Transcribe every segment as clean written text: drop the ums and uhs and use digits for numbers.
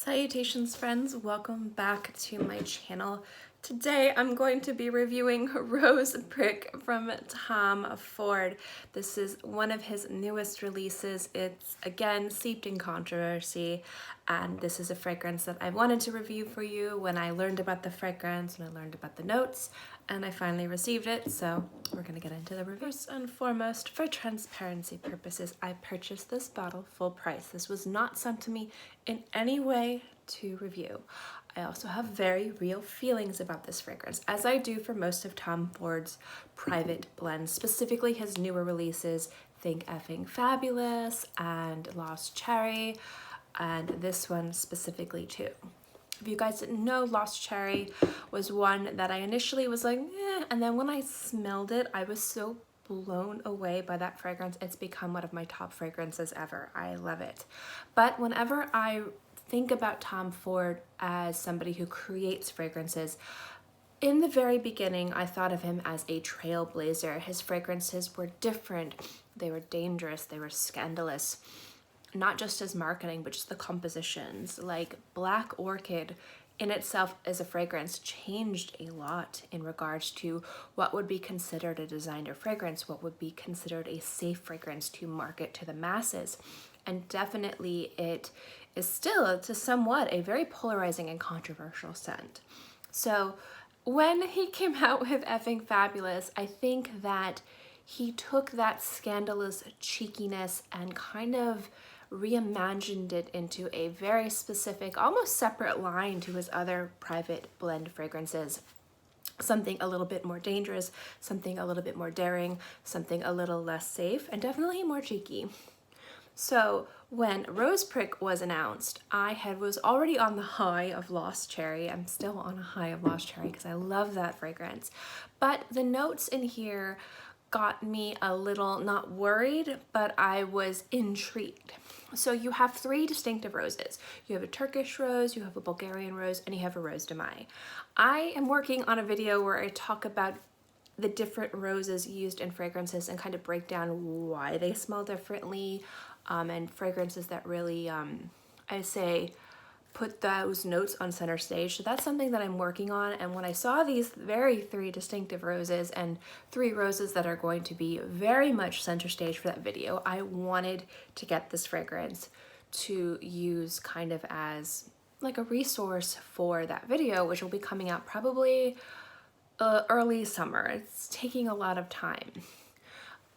Salutations friends, welcome back to my channel. Today I'm going to be reviewing Rose Prick from Tom Ford. This is one of his newest releases. It's again steeped in controversy, and this is a fragrance that I wanted to review for you when I learned about the fragrance and I learned about the notes, and I finally received it, so we're gonna get into the review. First and foremost, for transparency purposes, I purchased this bottle full price. This was not sent to me in any way to review. I also have very real feelings about this fragrance, as I do for most of Tom Ford's private blends, specifically his newer releases. Think Effing Fabulous and Lost Cherry, and this one specifically too. If you guys didn't know, Lost Cherry was one that I initially was like, eh, and then when I smelled it, I was so blown away by that fragrance. It's become one of my top fragrances ever. I love it. But whenever I think about Tom Ford as somebody who creates fragrances, in the very beginning, I thought of him as a trailblazer. His fragrances were different. They were dangerous. They were scandalous. Not just his marketing, but just the compositions. Like Black Orchid in itself as a fragrance changed a lot in regards to what would be considered a designer fragrance, what would be considered a safe fragrance to market to the masses. And definitely it is still, to somewhat, a very polarizing and controversial scent. So when he came out with Effing Fabulous, I think that he took that scandalous cheekiness and kind of reimagined it into a very specific, almost separate line to his other private blend fragrances. Something a little bit more dangerous, something a little bit more daring, something a little less safe, and definitely more cheeky. So when Rose Prick was announced, I was already on the high of Lost Cherry. I'm still on a high of Lost Cherry because I love that fragrance. But the notes in here got me a little, not worried, but I was intrigued. So you have three distinctive roses. You have a Turkish rose, you have a Bulgarian rose, and you have a Rose de Mai. I am working on a video where I talk about the different roses used in fragrances and kind of break down why they smell differently, and fragrances that really, I say, put those notes on center stage. So that's something that I'm working on. And when I saw these three distinctive roses and three roses that are going to be very much center stage for that video, I wanted to get this fragrance to use kind of as like a resource for that video, which will be coming out probably early summer. It's taking a lot of time.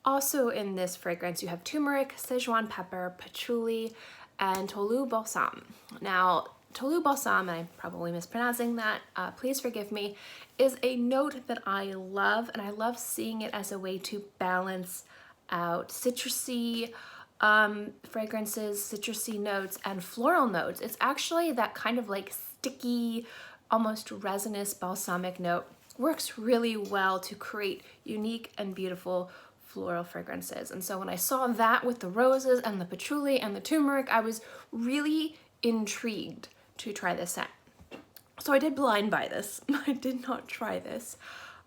Also in this fragrance, you have turmeric, Sichuan pepper, patchouli, and Tolu Balsam. Now, Tolu Balsam, and I'm probably mispronouncing that, please forgive me, is a note that I love, and I love seeing it as a way to balance out citrusy fragrances, citrusy notes, and floral notes. It's actually that kind of like sticky, almost resinous balsamic note. Works really well to create unique and beautiful floral fragrances. And so when I saw that with the roses and the patchouli and the turmeric, I was really intrigued to try this scent. So I did blind buy this. I did not try this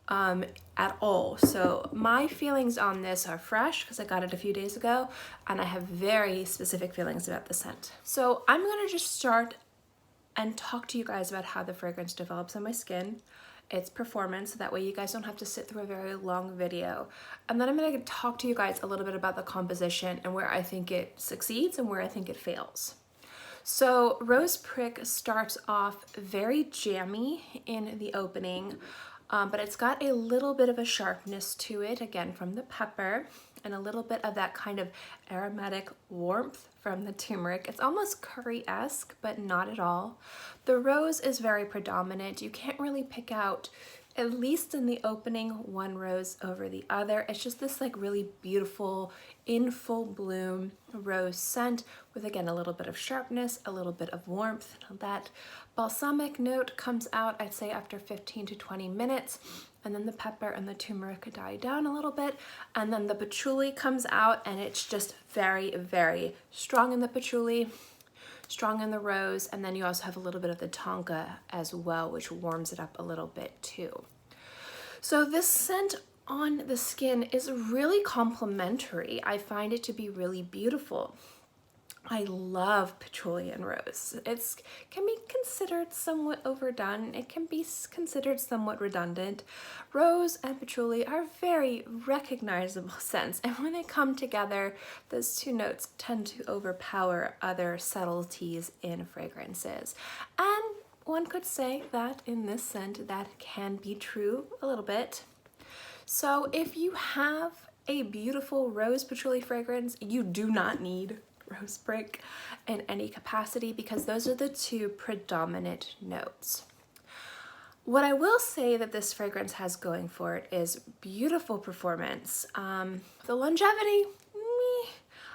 at all. So my feelings on this are fresh because I got it a few days ago, and I have very specific feelings about the scent. So I'm gonna just start and talk to you guys about how the fragrance develops on my skin, its performance, so that way you guys don't have to sit through a very long video. And then I'm gonna talk to you guys a little bit about the composition and where I think it succeeds and where I think it fails. So Rose Prick starts off very jammy in the opening, but it's got a little bit of a sharpness to it, again from the pepper, and a little bit of that kind of aromatic warmth from the turmeric. It's almost curry-esque, but not at all. The rose is very predominant. You can't really pick out, at least in the opening, one rose over the other. It's just this like really beautiful, in full bloom rose scent with, again, a little bit of sharpness, a little bit of warmth. That balsamic note comes out, I'd say, after 15 to 20 minutes. And then the pepper and the turmeric die down a little bit, and then the patchouli comes out, and it's just very, very strong in the patchouli, strong in the rose, and then you also have a little bit of the Tonka as well, which warms it up a little bit too. So this scent on the skin is really complimentary. I find it to be really beautiful. I love patchouli and rose. It can be considered somewhat overdone. It can be considered somewhat redundant. Rose and patchouli are very recognizable scents, and when they come together, those two notes tend to overpower other subtleties in fragrances. And one could say that in this scent, that can be true a little bit. So if you have a beautiful rose patchouli fragrance, you do not need rose brick in any capacity, because those are the two predominant notes. What I will say that this fragrance has going for it is beautiful performance. The longevity,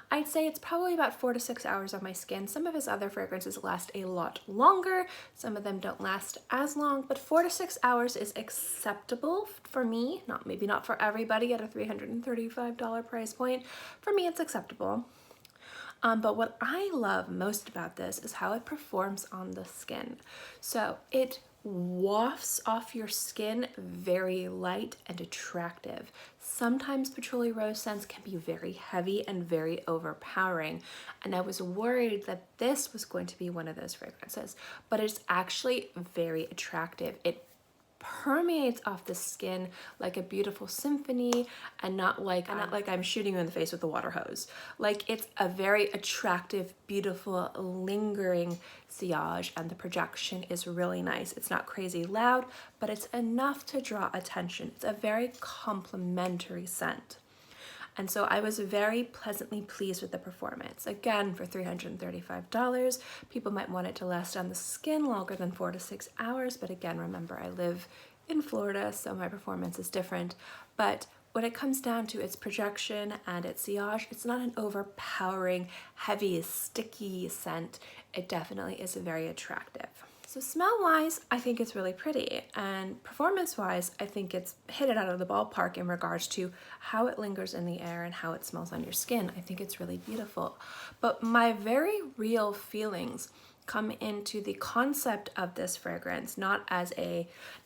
I'd say it's probably about 4 to 6 hours on my skin. Some of his other fragrances last a lot longer. Some of them don't last as long, but 4 to 6 hours is acceptable for me. Maybe not for everybody at a $335 price point. For me, it's acceptable. But what I love most about this is how it performs on the skin. So it wafts off your skin very light and attractive. Sometimes patchouli rose scents can be very heavy and very overpowering, and I was worried that this was going to be one of those fragrances, but it's actually very attractive. It permeates off the skin like a beautiful symphony, and not like I'm shooting you in the face with a water hose. Like, it's a very attractive, beautiful, lingering sillage, and the projection is really nice. It's not crazy loud, but it's enough to draw attention. It's a very complimentary scent. And so I was very pleasantly pleased with the performance. Again, for $335, people might want it to last on the skin longer than 4 to 6 hours. But again, remember, I live in Florida, so my performance is different. But when it comes down to its projection and its sillage, it's not an overpowering, heavy, sticky scent. It definitely is very attractive. So smell-wise, I think it's really pretty, and performance-wise, I think it's hit it out of the ballpark in regards to how it lingers in the air and how it smells on your skin. I think it's really beautiful. But my very real feelings come into the concept of this fragrance, not as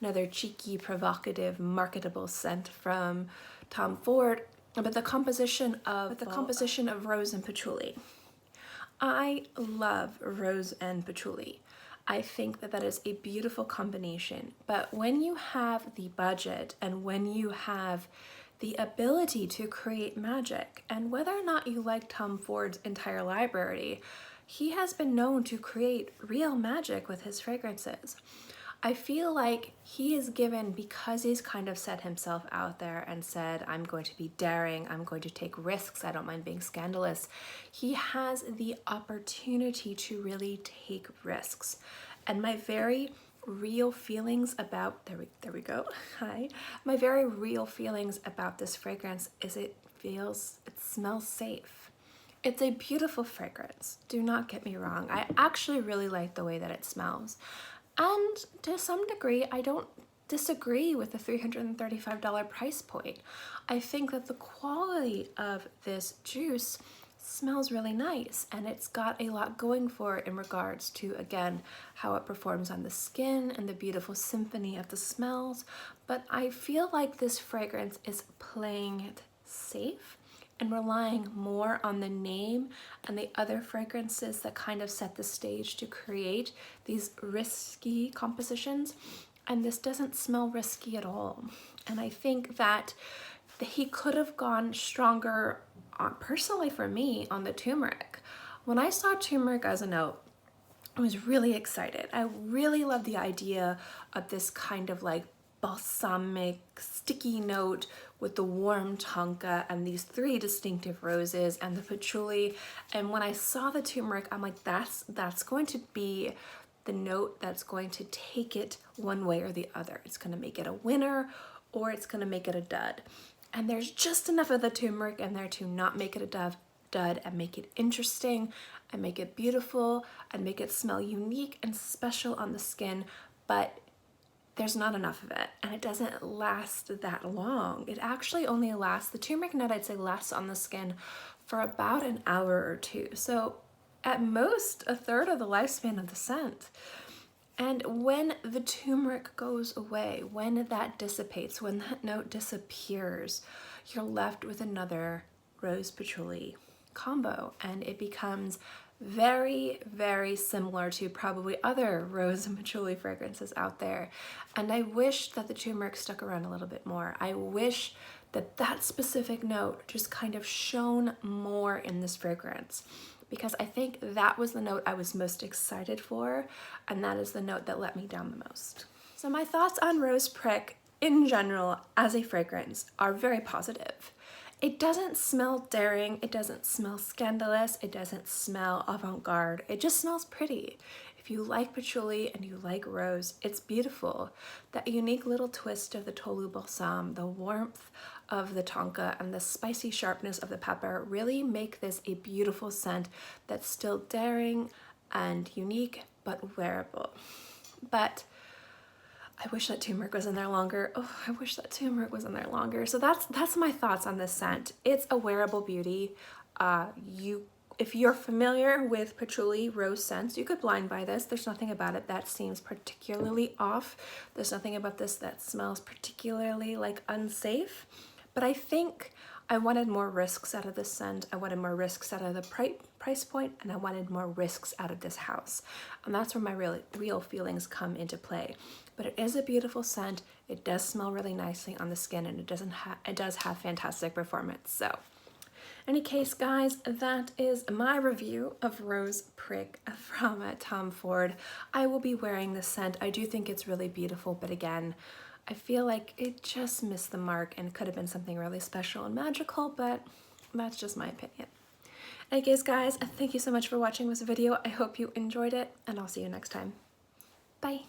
another cheeky, provocative, marketable scent from Tom Ford, but the composition of rose and patchouli. I love rose and patchouli. I think that that is a beautiful combination, but when you have the budget and when you have the ability to create magic, and whether or not you like Tom Ford's entire library, he has been known to create real magic with his fragrances. I feel like he is given, because he's kind of set himself out there and said, I'm going to be daring, I'm going to take risks, I don't mind being scandalous. He has the opportunity to really take risks. And my very real feelings about, there we go, hi. My very real feelings about this fragrance is it smells safe. It's a beautiful fragrance, do not get me wrong. I actually really like the way that it smells. And to some degree, I don't disagree with the $335 price point. I think that the quality of this juice smells really nice, and it's got a lot going for it in regards to, again, how it performs on the skin and the beautiful symphony of the smells. But I feel like this fragrance is playing it safe and relying more on the name and the other fragrances that kind of set the stage to create these risky compositions. And this doesn't smell risky at all. And I think that he could have gone stronger, personally for me, on the turmeric. When I saw turmeric as a note, I was really excited. I really love the idea of this kind of like balsamic, sticky note with the warm tonka and these 3 distinctive roses and the patchouli. And when I saw the turmeric, I'm like, that's going to be the note that's going to take it one way or the other. It's going to make it a winner, or it's going to make it a dud. And there's just enough of the turmeric in there to not make it a dud and make it interesting and make it beautiful and make it smell unique and special on the skin, but there's not enough of it, and it doesn't last that long. It actually only lasts, the turmeric note I'd say lasts on the skin for about an hour or 2. So at most, a third of the lifespan of the scent. And when the turmeric goes away, when that dissipates, when that note disappears, you're left with another rose patchouli combo, and it becomes very, very similar to probably other rose and patchouli fragrances out there. And I wish that the turmeric stuck around a little bit more. I wish that that specific note just kind of shone more in this fragrance, because I think that was the note I was most excited for, and that is the note that let me down the most. So my thoughts on Rose Prick in general as a fragrance are very positive. It doesn't smell daring, it doesn't smell scandalous, it doesn't smell avant-garde, it just smells pretty. If you like patchouli and you like rose, it's beautiful. That unique little twist of the Tolu Balsam, the warmth of the Tonka, and the spicy sharpness of the pepper really make this a beautiful scent that's still daring and unique, but wearable. But I wish that turmeric was in there longer. Oh, I wish that turmeric was in there longer. So that's my thoughts on this scent. It's a wearable beauty. If you're familiar with patchouli rose scents, you could blind buy this. There's nothing about it that seems particularly off. There's nothing about this that smells particularly like unsafe. But I think I wanted more risks out of this scent. I wanted more risks out of the price point, and I wanted more risks out of this house. And that's where my real feelings come into play. But it is a beautiful scent. It does smell really nicely on the skin, and it does have fantastic performance. So, in any case, guys, that is my review of Rose Prick from Tom Ford. I will be wearing this scent. I do think it's really beautiful, but again, I feel like it just missed the mark and it could have been something really special and magical, but that's just my opinion. Anyways, guys, thank you so much for watching this video. I hope you enjoyed it, and I'll see you next time. Bye.